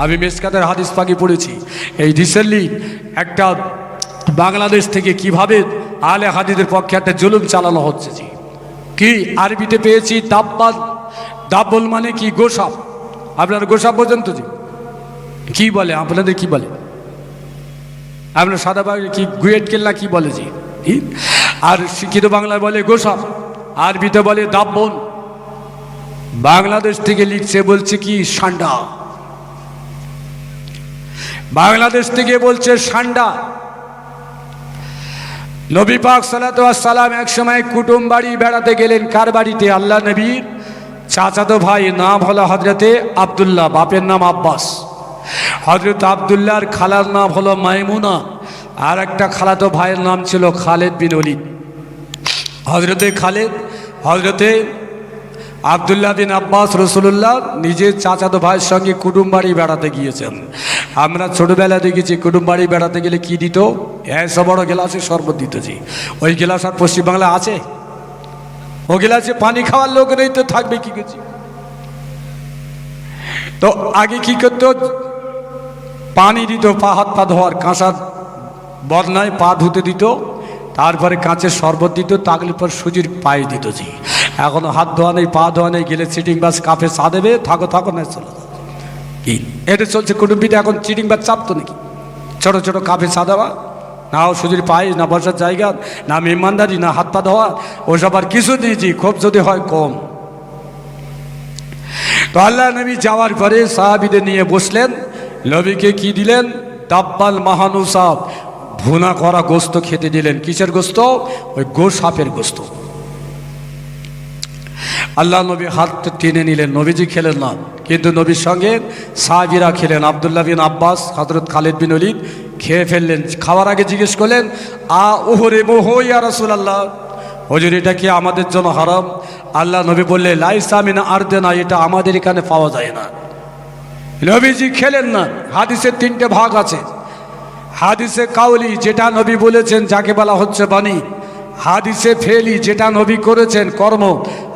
আমি মিশকাতের হাদিস পাকি পড়েছি। এই রিসেন্টলি একটা বাংলাদেশ থেকে কিভাবে আলে হাদিসের পক্ষে একটা জুলুম চালানো হচ্ছে জি। কি আরবিতে পেয়েছি দাব্বাল। দাব্বল মানে কি? গোসাপ। আপনার গোসাপ পর্যন্ত জি কি বলে? আপনাদের কি বলে? আপনার সাদা বাংলা কি গুয়েট কেল্লা কি বলে জি? আর শিক্ষিত বাংলায় বলে গোসাপ, আরবিতে বলে দাব্বল। বাংলাদেশ থেকে লিখছে বলছে কি সান্ডা। বাংলাদেশ থেকে বলছে সান্ডা। নবী পাক সাল্লাল্লাহু আলাইহি ওয়াসাল্লাম এক সময় কুটুম বাড়ি বেড়াতে গেলেন। কার বাড়িতে? আল্লাহ নবীর চাচাতো ভাই, নাম হলো হযরতে আব্দুল্লাহ, বাপের নাম আব্বাস। হযরত আব্দুল্লাহর খালার নাম হলো মাইমুনা, আর একটা খালাতো ভাইয়ের নাম ছিল খালেদ বিন ওলীদ। হযরতে আব্দুল্লাহ বিন আব্বাস রাসূলুল্লাহ নিজের চাচাতো ভাইয়ের সঙ্গে কুটুম বাড়ি বেড়াতে গিয়েছেন। আমরা ছোটবেলায় দেখেছি কুটুম বাড়ি বেড়াতে গেলে কি দিত? এসব বড় গ্লাসে শরবত দিত জি। ওই গ্লাস আর পশ্চিমবাংলা আছে? ও গ্লাসে পানি খাওয়ার লোক নেই তো থাকবে কি করছি? তো আগে কি করতো? পানি দিত পা হাত পা ধোয়ার, কাঁসার বদনায় পা ধুতে দিত, তারপরে কাঁচের শরবত দিত, তাগলে পর সুজির পায়ে দিত জি। এখন হাত ধোয়া নেই, পা ধোয়া নেই, গেলে চিটিং বাস কাপে চা দেবে, থাকো না চলে যাও। কি এটা চলছে কুটুম্বিতে? এখন চিটিং বাস চাপতো নাকি? ছোট ছোট কাপে চা দেওয়া, না সুজির পায়ে, না বসার জায়গা, না মেহমানদারি, না হাত পা ধোয়া, ওসব আর কিছু নেই জি। খুব যদি হয় কম। তো আল্লাহ নবী যাওয়ার পরে সাহাবীদের নিয়ে বসলেন। নবীকে কি দিলেন? দাব্বাল মাহানুসাব, ভুনা করা গোস্ত খেতে দিলেন। কিসের গোস্ত? ওই গোসাপের গোস্ত। আল্লাহ নবী হাত টেনে নিলেন, নবীজি খেলেন না, কিন্তু নবীর সঙ্গে সাহাবীরা খেলেন। আব্দুল্লাহ বিন আব্বাস, হযরত খালিদ বিন ওলীদ খেয়ে ফেললেন। খাওয়ার আগে জিজ্ঞেস করলেন, ওহরে মোহো ইয়া রাসূলুল্লাহ, হুজুর এটা কি আমাদের জন্য হারাম? আল্লাহ নবী বললেন, লাইসা মিন আরদিনা, এটা আমাদের এখানে পাওয়া যায় না। নবীজি খেলেন না। হাদিসের তিনটে ভাগ আছে। হাদিসে কাউলি, যেটা নবী বলেছেন যাকে বলা হচ্ছে বাণী। হাদিসে ফেলি, যেটা নবী করেছেন কর্ম।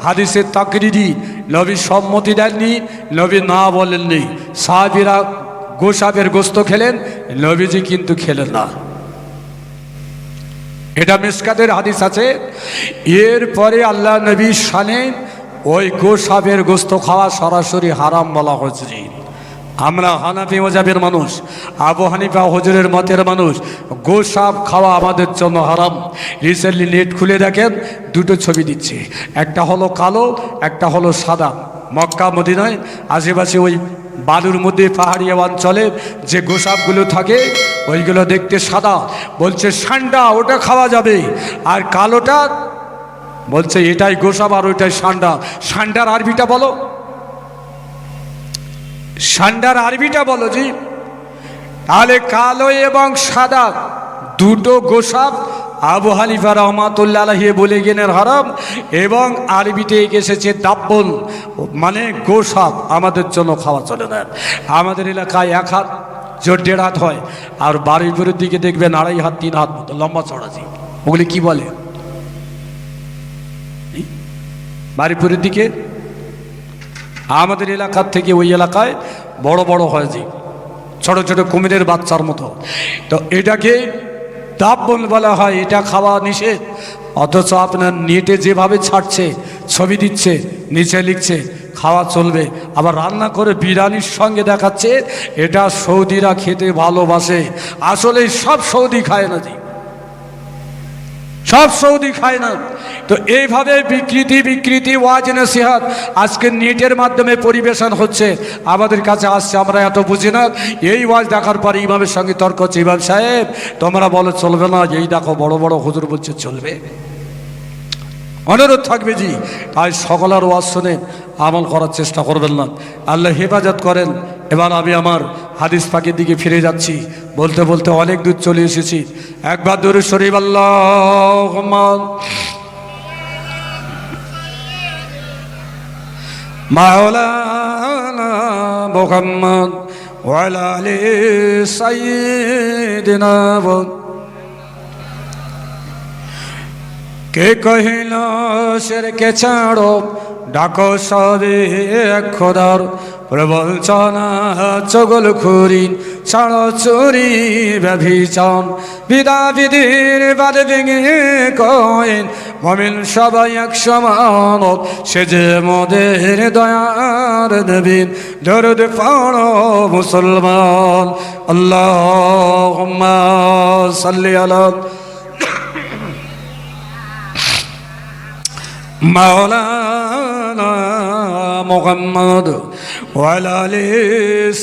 হাদিসে তাকরিরি, নবী সম্মতি দেননি, নবী না বলেননি। সাহাবীরা গোসাপের গোস্ত খেলেন, নবীজি কিন্তু খেলেন না। এটা মিশকাতের হাদিস আছে। এরপরে আল্লাহ নবী শানে ওই গোসাপের গোস্ত খাওয়া সরাসরি হারাম বলা হয়েছে। আমরা হানাফি মাযহাবের মানুষ, আবু হানিফা হুজুরের মতের মানুষ, গোসাপ খাওয়া আমাদের জন্য হারাম। রিসেন্টলি নেট খুলে দেখেন, দুটো ছবি দিচ্ছে, একটা হলো কালো, একটা হলো সাদা। মক্কা মদিনায় আশেপাশে ওই বালুর মধ্যে পাহাড়ি অঞ্চলে যে গোসাপগুলো থাকে ওইগুলো দেখতে সাদা, বলছে সান্ডা, ওটা খাওয়া যাবে। আর কালোটা বলছে এটাই গোসাপ আর ওইটাই সান্ডা। সান্ডার আরবিটা বলো, সান্ডার আরবিটা বলো জি। তাহলে কালো এবং সাদা দুটো গোসাপ আবু হানিফা রাহমাতুল্লাহ আলাইহি বলে গেলেন হারাম, এবং আরবিতে এসেছে দাব্বল, মানে গোসাপ আমাদের জন্য খাওয়া চলে না। আমাদের এলাকায় 1 হাত জোর 1.5 হাত হয়, আর বাড়িপুরের দিকে দেখবেন 2.5 হাত 3 হাত মতো লম্বা চড়া জি। ওগুলি কি বলে? বাড়িপুরের দিকে, আমাদের এলাকার থেকে ওই এলাকায় বড় বড় হয় জি, ছোট ছোট কুমিরের বাচ্চার মতো। তো এটাকে দাব্বল বলা হয়। এটা খাওয়া নিষেধ। অথচ আপনার নেটে যেভাবে ছাড়ছে, ছবি দিচ্ছে, নিচে লিখছে খাওয়া চলবে, আবার রান্না করে বিরিয়ানির সঙ্গে দেখাচ্ছে এটা সৌদিরা খেতে ভালোবাসে। আসলে সব সৌদি খায় না জি, সব সৌদি খায় না। তো এইভাবে বিকৃতি ওয়াজ নসিহত আজকে নেটের মাধ্যমে পরিবেশন হচ্ছে, আমাদের কাছে আসছে, আমরা এত বুঝি না। এই ওয়াজ দেখার পরে ইমামের সঙ্গে তর্ক হচ্ছে, ইমাম সাহেব তোমরা বলো চলবে না, এই দেখো বড় বড় হুজুর বলছে চলবে। অনুরোধ থাকবে জি, তাই সকলের ওয়াজ শুনে আমল করার চেষ্টা করবেন না। আল্লাহ হেফাজত করেন। এবার আমি আমার হাদিস পাকের দিকে ফিরে যাচ্ছি। বলতে বলতে অনেক দূর চলে এসেছি। একবার দরুদ শরীফ আল্লাহুম্মা মাওলানা মুহাম্মদ ওয়া আলা আলি সাইয়্যিদিনা। কে কহিল শেরকে ছাড়ো, ডাকো সবে খোদার প্রবঞ্চনা চগল খুরি ছড়চুরি ব্যভিচার বিদা বিধির বাদ ভেঙে কয়েন মমিন সবাই এক সমান সে যে মোদের দয়ার নবীন দরুদ পড়ো মুসলমান আল্লাহুম্মা সাল্লি আলা মাওলানা মুহাম্মদ ওয়া আলা আলি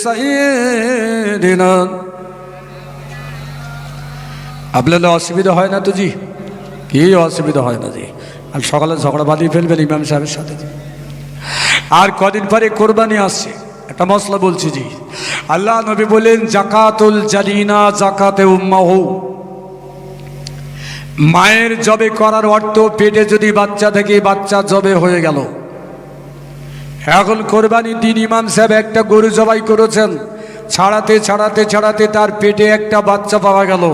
সাইয়্যিদিনা। আপনাদের অসুবিধা হয় না তো জি? কি অসুবিধা হয় না জি? আর সকালে ঝগড়া বাঁধিয়ে ফেলবেন ইমাম সাহেবের সাথে জি। আর কদিন পরে কোরবানি আসছে, একটা মশলা বলছি জি। আল্লাহ নবী বলেন জাকাতুল জানিনা জাকাতে উম্মাহু, মায়ের জবে করার অর্থ পেটে যদি বাচ্চা থেকে বাচ্চা জবে হয়ে গেল। এখন কোরবানির দিন ইমাম সাহেব একটা গরু জবাই করেছেন, ছাড়াতে ছাড়াতে ছাড়াতে তার পেটে একটা বাচ্চা পাওয়া গেল।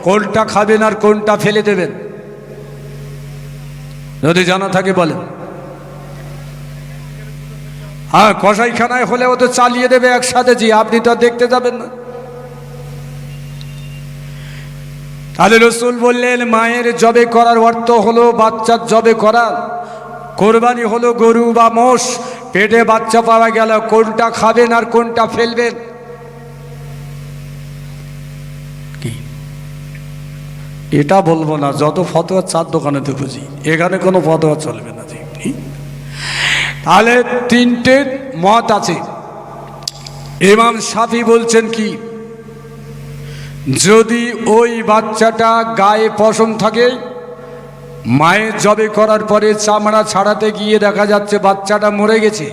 কোনটা খাবেন আর কোনটা ফেলে দেবেন? যদি জানা থাকে বলেন। হ্যাঁ, কসাইখানায় হলে ও তো চালিয়ে দেবে একসাথে জি, আপনি তো দেখতে যাবেন না। তাহলে রসুল বললেন মায়ের জবে করার অর্থ হলো বাচ্চার জবে করা। কোরবানি হলো গরু বা মোষ, পেটে বাচ্চা পাওয়া গেল, কোনটা খাবেন আর কোনটা ফেলবেন? কি এটা বলবো না, যত ফতোয়া চার দোকানে তো খুঁজি, এখানে কোনো ফতোয়া চলবে না জি। তাহলে তিনটে মত আছে। ইমাম শাফি বলছেন কি, যদি ওই বাচ্চাটা গায়ে পশম থাকে, মায়ের জবে করার পরে চামড়া ছাড়াতে গিয়ে দেখা যাচ্ছে বাচ্চাটা মরে গেছে,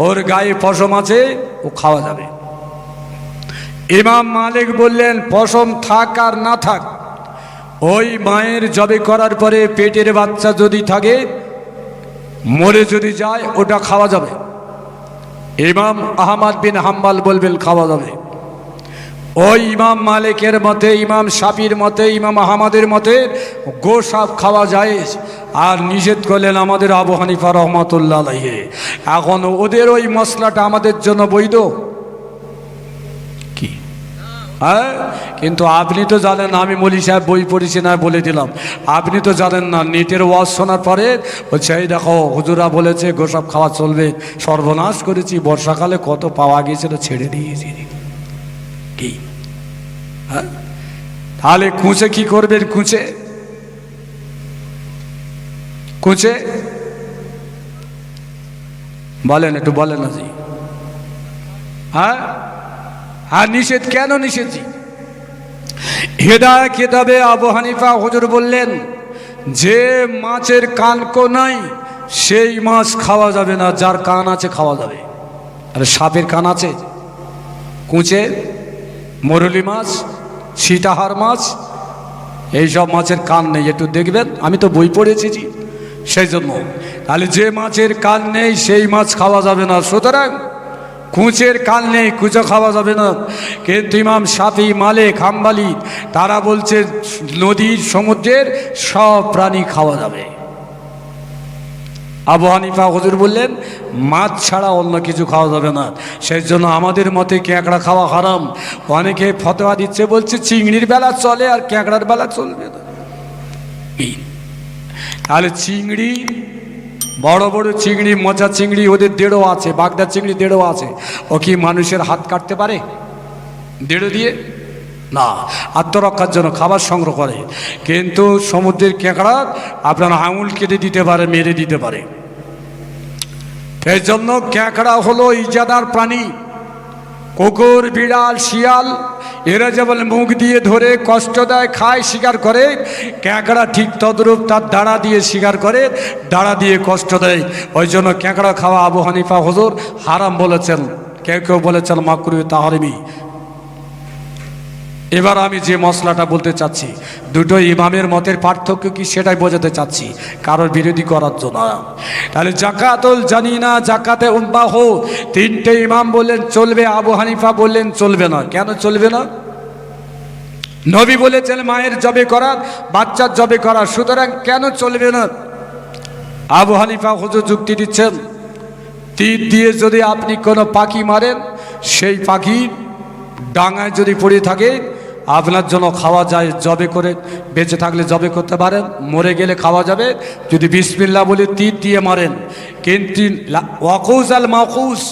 ওর গায়ে পশম আছে, ও খাওয়া যাবে। ইমাম মালিক বললেন পশম থাক আর না থাক, ওই মায়ের জবে করার পরে পেটের বাচ্চা যদি থাকে, মরে যদি যায়, ওটা খাওয়া যাবে। ইমাম আহমদ বিন হাম্বল বলবেন খাওয়া যাবে। ওই ইমাম মালিকের মতে, ইমাম শাফির মতে, ইমাম আহমদের মতে গোশাপ খাওয়া যায়। আর নিষেধ করলেন আমাদের আবু হানিফা রহমাতুল্লাহ আলাইহি। এখন ওদের ওই মশলাটা আমাদের জন্য বৈধ কি? হ্যাঁ, কিন্তু আপনি তো জানেন, আমি মৌলী সাহেব বই পড়েছি না, বলে দিলাম। আপনি তো জানেন না, নেটের ওয়াজ শোনার পরে বলছে এই দেখো হুজুরা বলেছে গোশাপ খাওয়া চলবে। সর্বনাশ করেছি, বর্ষাকালে কত পাওয়া গিয়েছিল, ছেড়ে দিয়েছি কি। হ্যাঁ, তাহলে কুঁচে কি করবেন? কুঁচে কুঁচে বলেন, একটু বলেন না জি। হ্যাঁ হ্যাঁ, নিষেধ কেন? নিষেধ জি, হেদায়েত কিতাবে আবু হানিফা হুজুর বললেন যে মাছের কানকো নাই সেই মাছ খাওয়া যাবে না, যার কান আছে খাওয়া যাবে। আর সাপের কান আছে, কুঁচে, মরুলি মাছ, সীতাহার মাছ, এইসব মাছের কান নেই, একটু দেখবেন। আমি তো বই পড়েছি জি, সেই জন্য। তাহলে যে মাছের কান নেই সেই মাছ খাওয়া যাবে না। সুতরাং কুঁচের কান নেই, কুঁচো খাওয়া যাবে না। কিন্তু ইমাম শাফি, মালিক, হাম্বলি তারা বলছে নদীর, সমুদ্রের সব প্রাণী খাওয়া যাবে। আবু হানিফা হুজুর বললেন মাছ ছাড়া অন্য কিছু খাওয়া যাবে না। সেই জন্য আমাদের মতে ক্যাঁকড়া খাওয়া হারাম। অনেকে ফতোয়া দিচ্ছে, বলছে চিংড়ির বেলা চলে আর ক্যাঁকড়ার বেলা চলবে না। তাহলে চিংড়ি, বড় বড় চিংড়ি, মোচা চিংড়ি, ওদের দেড়ও আছে, বাগদা চিংড়ি দেড়ও আছে। ও কি মানুষের হাত কাটতে পারে দেড়ো দিয়ে? না, আত্মরক্ষার জন্য খাবার সংগ্রহ করে। কিন্তু সমুদ্রের ক্যাঁকড়া আপনার আঙুল কেটে দিতে পারে, মেরে দিতে পারে। এই জন্য ক্যাঁকড়া হলো ইজাদার প্রাণী। কুকুর, বিড়াল, শিয়াল এরা যেমন মুখ দিয়ে ধরে কষ্ট দেয়, খায়, শিকার করে, ক্যাঁকড়া ঠিক তদ্রূপ তার দাঁড়া দিয়ে শিকার করে, দাঁড়া দিয়ে কষ্ট দেয়। ওই জন্য ক্যাঁকড়া খাওয়া আবু হানিফা হুজুর হারাম বলেছেন, কেউ কেউ বলেছেন মাকরুহ তাহরিমি। এবার আমি যে মশলাটা বলতে চাচ্ছি, দুটো ইমামের মতের পার্থক্য কি সেটাই বোঝাতে চাচ্ছি, কারোর বিরোধী করার জন্য। তাহলে জাকাতুল জানিনা জাকাতে উম্মাহ, তিনটে ইমাম বললেন চলবে, আবু হানিফা বললেন চলবে না। কেন চলবে না? নবী বলেছেন মায়ের জবে করা, বাচ্চার জবে করা, সুতরাং কেন চলবে না? আবু হানিফা হুজুর যুক্তি দিচ্ছেন, তীর দিয়ে যদি আপনি কোনো পাখি মারেন, সেই পাখি ডাঙায় যদি পড়ে থাকে আপনার জন্য খাওয়া যায়, জবে করে বেঁচে থাকলে জবে করতে পারেন, মরে গেলে খাওয়া যাবে যদি বিসমিল্লাহ বলে তীর দিয়ে মারেন। কিন্তু ওয়াকুস আল মাকুস,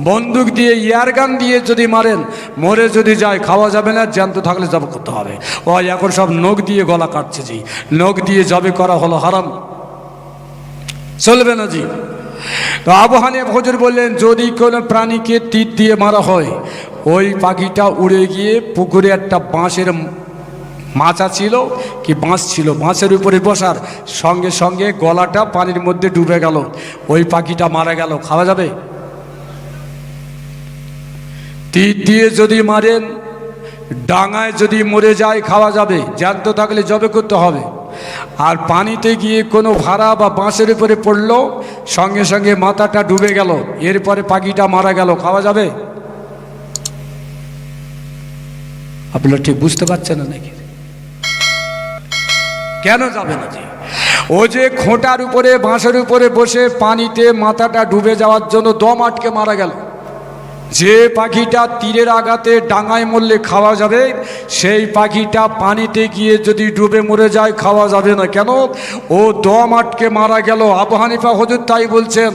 বন্দুক দিয়ে ইয়ারগান দিয়ে যদি মারেন, মরে যদি যায় খাওয়া যাবে না, জ্যান্ত থাকলে জবে করতে হবে। ও এখন সব নখ দিয়ে গলা কাটছে জি, নখ দিয়ে জবে করা হলো হারাম, চলবে না জি। তো আবু হানিফা হুজুর বললেন যদি কোনো প্রাণীকে তীর দিয়ে মারা হয়, ওই পাখিটা উড়ে গিয়ে পুকুরে একটা বাঁশের মাচা ছিল কি বাঁশ ছিল, বাঁশের উপরে বসার সঙ্গে সঙ্গে গলাটা পানির মধ্যে ডুবে গেল, ওই পাখিটা মারা গেল, খাওয়া যাবে? তীর দিয়ে যদি মারেন, ডাঙায় যদি মরে যায় খাওয়া যাবে, জ্যান্ত থাকলে জবে করতে হবে। আর পানিতে গিয়ে কোনো ভাড়া বা বাঁশের উপরে পড়লো, সঙ্গে সঙ্গে মাথাটা ডুবে গেল, এরপরে পাখিটা মারা গেল, খাওয়া যাবে? আপনারা ঠিক বুঝতে পারছেন না নাকি? কেন যাবে না জি? ও যে খোঁটার উপরে বাঁশের উপরে বসে পানিতে মাথাটা ডুবে যাওয়ার জন্য দম আটকে মারা গেল, যে পাখিটা তীরের আঘাতে ডাঙায় মরলে খাওয়া যাবে, সেই পাখিটা পানিতে গিয়ে যদি ডুবে মরে যায় খাওয়া যাবে না। কেন? ও দম আটকে মারা গেল। আবু হানিফা হুজুর তাই বলছেন,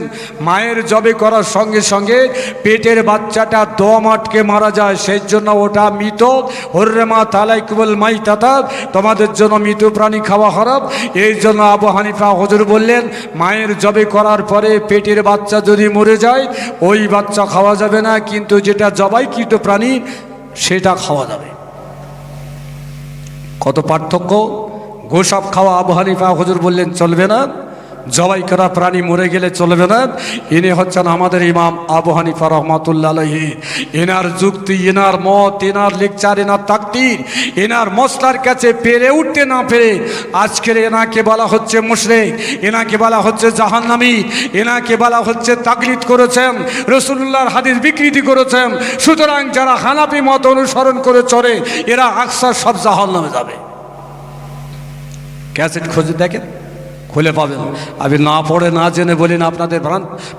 মায়ের জবে করার সঙ্গে সঙ্গে পেটের বাচ্চাটা দম আটকে মারা যায়, সেই জন্য ওটা মৃত। হুররিমা আলাইকুমুল মাইতাতা, তোমাদের জন্য মৃত প্রাণী খাওয়া হারাম। এই জন্য আবু হানিফা হুজুর বললেন, মায়ের জবে করার পরে পেটের বাচ্চা যদি মরে যায়, ওই বাচ্চা খাওয়া যাবে না, কিন্তু যেটা জবাইকৃত প্রাণী সেটা খাওয়া যাবে। কত পার্থক্য! গোসব খাওয়া আবু হানিফা হুজুর বললেন চলবে না, জবাই করা প্রাণী মরে গেলে চলবে না। ইনি হচ্ছেন আমাদের ইমাম আবু হানিফা রহমাতুল্লাহ আলাইহি। এনার যুক্তি, এনার মত, এনার লেকচার, এনার তাকদীর, এনার মশলার কাছে পেরে উঠতে না পেরে আজকের এনাকে বলা হচ্ছে মুশরিক, এনাকে বলা হচ্ছে জাহান্নামী, এনাকে বলা হচ্ছে তাকলিদ করেছেন, রাসূলুল্লাহর হাদিস বিকৃতি করেছেন। সুতরাং যারা হানাফি মত অনুসরণ করে চলে, এরা আকসার সব জাহান্নামে যাবে। ক্যাসেট খুঁজে দেখেন, খুলে পাবেন। আমি না পড়ে না জেনে বলি না, আপনাদের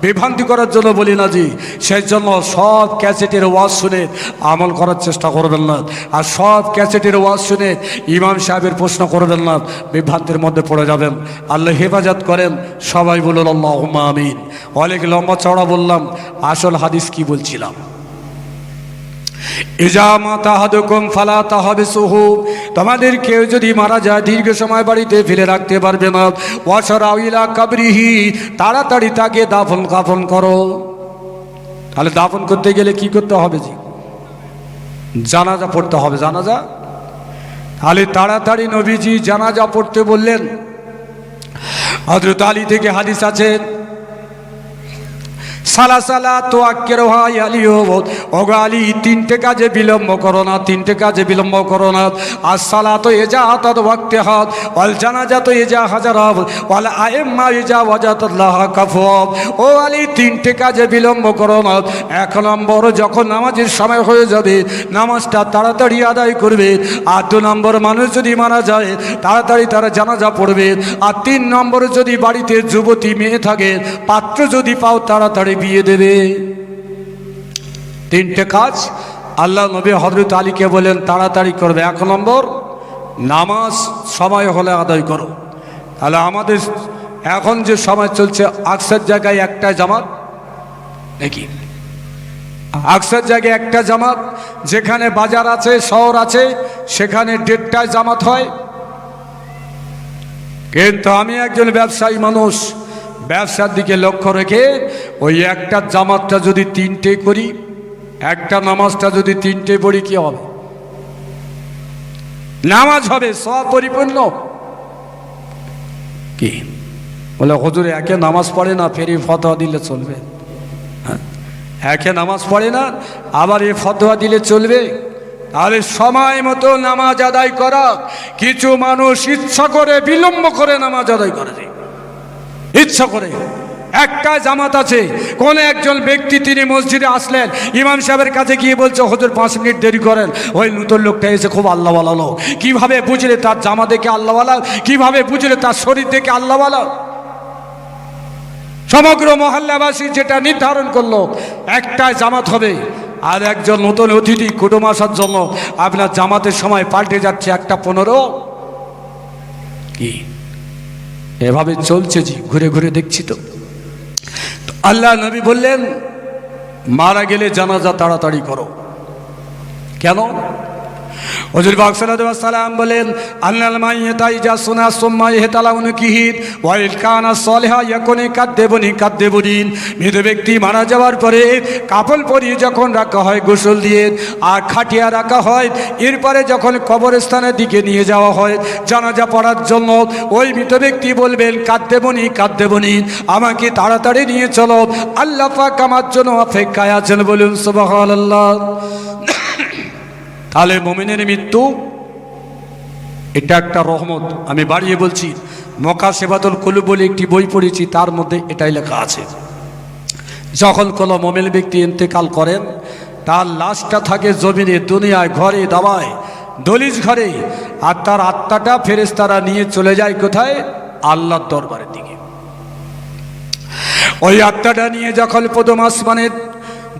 বিভ্রান্তি করার জন্য বলি না জি। সেই জন্য সব ক্যাসেটের ওয়াজ শুনে আমল করার চেষ্টা করবেন না, আর সব ক্যাসেটের ওয়াজ শুনে ইমাম সাহেবের প্রশ্ন করবেন না, বিভ্রান্তির মধ্যে পড়ে যাবেন। আল্লাহ হেফাজত করেন। সবাই বলুন আল্লাহুম্মা আমিন। অনেক লম্বা চওড়া বললাম, আসল হাদিস কি বলছিলাম? ইজা মাতা আহাদুকুম ফালা তাহবিসুহু, তোমাদের কেউ যদি মারা যায় দীর্ঘ সময় বাড়িতে ফেলে রাখতে পারবে না। ওয়াশরাউ ইলা কাবরিহি, তাড়াতাড়ি তাকে দাফন কাফন করো। তাহলে দাফন করতে গেলে কি করতে হবে জি? জানাজা পড়তে হবে। জানাজা, তাহলে তাড়াতাড়ি নবীজি জানাজা পড়তে বললেন। হযরত আলী থেকে হাদিস আছে, সালাসালা তো আক্কেরোহা আলিও, ওগো আলী তিনটে কাজে বিলম্ব করো না, তিনটে কাজে বিলম্ব করো না। আর সালা তো এজা হাত ওয়াক্তে হাত, ওয়াল জানাজা তো এজা হাজার হাত, ওয়াল আইম্মা এজা ওয়াজাতুল্লাহ কাফব। ও আলী তিনটে কাজে বিলম্ব করো না। এক নম্বর, যখন নামাজের সময় হয়ে যাবে নামাজটা তাড়াতাড়ি আদায় করবে। আর দু নম্বর, মানুষ যদি মারা যায় তাড়াতাড়ি তারা জানাজা পড়বে। আর তিন নম্বর, যদি বাড়িতে যুবতী মেয়ে থাকে, পাত্র যদি পাও তাড়াতাড়ি বিয়ে দেবে। তিনটে কাজ আল্লাহ নবী হযরত আলীকে বলেন তাড়াতাড়ি করবে। এক নম্বর, নামাজ সময় হলে আদায় করো। তাহলে আমাদের এখন যে সময় চলছে, আকসার জায়গায় একটা জামাত নাকি, আকসার জায়গায় একটা জামাত, যেখানে বাজার আছে শহর আছে সেখানে 1:30টায় জামাত হয়। কিন্তু আমি একজন ব্যবসায়ী মানুষ, ব্যবসার দিকে লক্ষ্য রেখে ওই একটা জামাতটা যদি 3টে করি, একটা নামাজটা যদি 3টে পড়ি, কি হবে? নামাজ হবে সব পরিপূর্ণ। কি বলে হুজুর একে নামাজ পড়ে না, ফেরি ফতোয়া দিলে চলবে? একে নামাজ পড়ে না আবার এ ফতোয়া দিলে চলবে? তাহলে সময় মতো নামাজ আদায় করা। কিছু মানুষ ইচ্ছা করে বিলম্ব করে নামাজ আদায় করে, ইচ্ছা করে। একটা জামাত আছে, কোন একজন ব্যক্তি তিনি মসজিদে আসলেন, ইমাম সাহেবের কাছে গিয়ে বলছে হুজুর 5 মিনিট দেরি করেন। ওই নতুন লোকটা এসে খুব আল্লাহওয়ালা লোক, কিভাবে বুঝলে তার জামা দেখে আল্লাহওয়ালা, কিভাবে বুঝলে তার শরীর দেখে আল্লাহওয়ালা? সমগ্র মহল্লাবাসী যেটা নির্ধারণ করলো একটাই জামাত হবে, আর একজন নতুন অতিথি কুটুম আসার জন্য আপনার জামাতের সময় পাল্টে যাচ্ছে 1:15। কি এভাবে চলছে জি, ঘুরে ঘুরে দেখছি তো। আল্লাহ নবী বললেন মারা গেলে জানাজা তাড়াতাড়ি করো। কেন? হুজুর পাক সাল্লাল্লাহু আলাইহি ওয়াসাল্লাম বলেন আন্নাল মাইয়াতা ইজা সুনা সুম্মা ইহতালাউন কিহিদ ওয়া ইল কানা সালিহা ইয়াকুনি কাদ্দেবুদিন। মৃত ব্যক্তি মারা যাওয়ার পরে কাফন পরিয়ে যখন রাখা হয় গোসল দিয়ে আর খাটিয়া রাখা হয়, এরপরে যখন কবরস্থানের দিকে নিয়ে যাওয়া হয় জানাজা পড়ার জন্য, ওই মৃত ব্যক্তি বলবেন কাদ্দেবুনি, আমাকে তাড়াতাড়ি নিয়ে চলো, আল্লাহ পাক আমার জন্য অপেক্ষায় আছেন। বলুন সুবহানাল্লাহ। তাহলে মুমিনের মৃত্যু এটা একটা রহমত। আমি বাড়িয়ে বলছি, মুকাশেফাতুল কুলুব বলে একটি বই পড়েছি, তার মধ্যে এটাই লেখা আছে, যখন কোনো মুমিন ব্যক্তি ইন্তেকাল করেন তার লাশটা থাকে জমিনে, দুনিয়ায়, ঘরে দাওয়ায়, দলিজ ঘরে, আর তার আত্মাটা ফেরেশতারা নিয়ে চলে যায় কোথায়? আল্লাহর দরবারের দিকে। ওই আত্মাটা নিয়ে যখন প্রথম আসমানের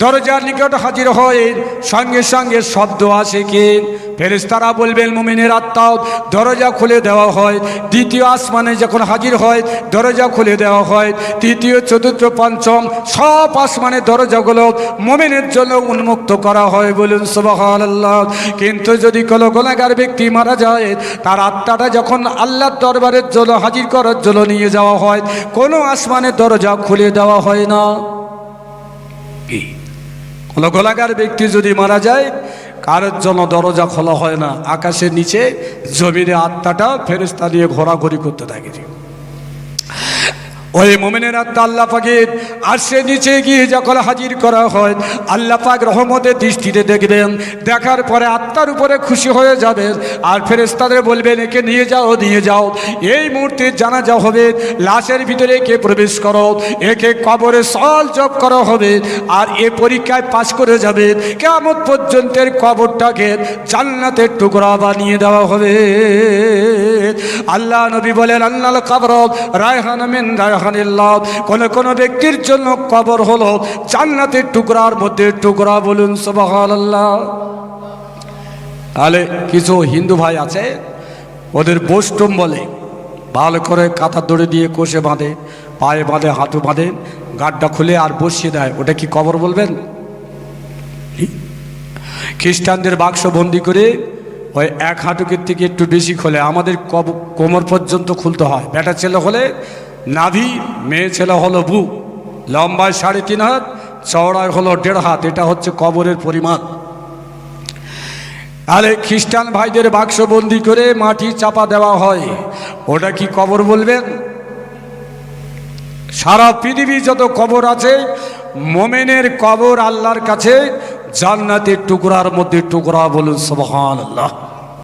দরজার নিকট হাজির হয়, সঙ্গে সঙ্গে শব্দ আসে কি? ফেরেশতারা বলবেন মুমিনের আত্মা, দরজা খুলে দেওয়া হয়। দ্বিতীয় আসমানে যখন হাজির হয় দরজা খুলে দেওয়া হয়। তৃতীয়, চতুর্থ, পঞ্চম সব আসমানের দরজাগুলো মুমিনের জন্য উন্মুক্ত করা হয়। বলুন সুবহানাল্লাহ। কিন্তু যদি কোনো গুনাহগার ব্যক্তি মারা যায়, তার আত্মাটা যখন আল্লাহর দরবারের জন্য হাজির করার জন্য নিয়ে যাওয়া হয়, কোনো আসমানের দরজা খুলে দেওয়া হয় না। কি কোনো গোলাগার ব্যক্তি যদি মারা যায়, কারোর জন্য দরজা খোলা হয় না। আকাশের নিচে জমিনে আত্মাটা ফেরেশতা নিয়ে ঘোরাঘুরি করতে থাকে। ওই মুমিনের আত্মা আল্লাহ পাকের আরশের নিচে গিয়ে যখন হাজির করা হয়, আল্লাহ পাক রহমতের দৃষ্টিতে দেখবেন, দেখার পরে আত্মার উপরে খুশি হয়ে যাবেন, আর ফেরেশতাদের বলবেন একে নিয়ে যাও। এই মুহূর্তে জানাজা হবে, লাশের ভিতরে একে প্রবেশ করো, একে কবরে সওয়াল জব করা হবে, আর এ পরীক্ষায় পাশ করে যাবে, কিয়ামত পর্যন্তের কবরটাকে জান্নাতের টুকরা বানিয়ে দেওয়া হবে। আল্লাহ নবী বলেন আন্নাল কবর রায়হান মিন রায়হানিল্লাহ। কোন ব্যক্তির জন্য কবর হলো জান্নাতের টুকরার মধ্যে টুকরা। বলুন সুবহানাল্লাহ। তাহলে কিছু হিন্দু ভাই আছে, ওদের বোস্টম বলে, ভালো করে কাঁথার দড়ি দিয়ে কোষে বাঁধে, পায়ে বাঁধে, হাঁটু বাঁধে, গাড্ডা খুলে আর বসিয়ে দেয়। ওটা কি কবর বলবেন? খ্রিস্টানদের বাক্স বন্দি করে ওই এক হাঁটুকের থেকে একটু বেশি খোলে, আমাদের কোমর পর্যন্ত খুলতে হয়। বেটা ছেলে হলে নাভি, মেয়ে ছেলে হলো বুক, লম্বায় 3.5 হাত, চওড়ায় হলো 1.5 হাত। এটা হচ্ছে কবরের পরিমাণ। আরে খ্রিস্টান ভাইদের বাক্সবন্দি করে মাটি চাপা দেওয়া হয়, ওটা কি কবর বলবেন? সারা পৃথিবী যত কবর আছে, মোমেনের কবর আল্লাহর কাছে জান্নাতের টুকরার মধ্যে টুকরা। বলুন সুবহানাল্লাহ।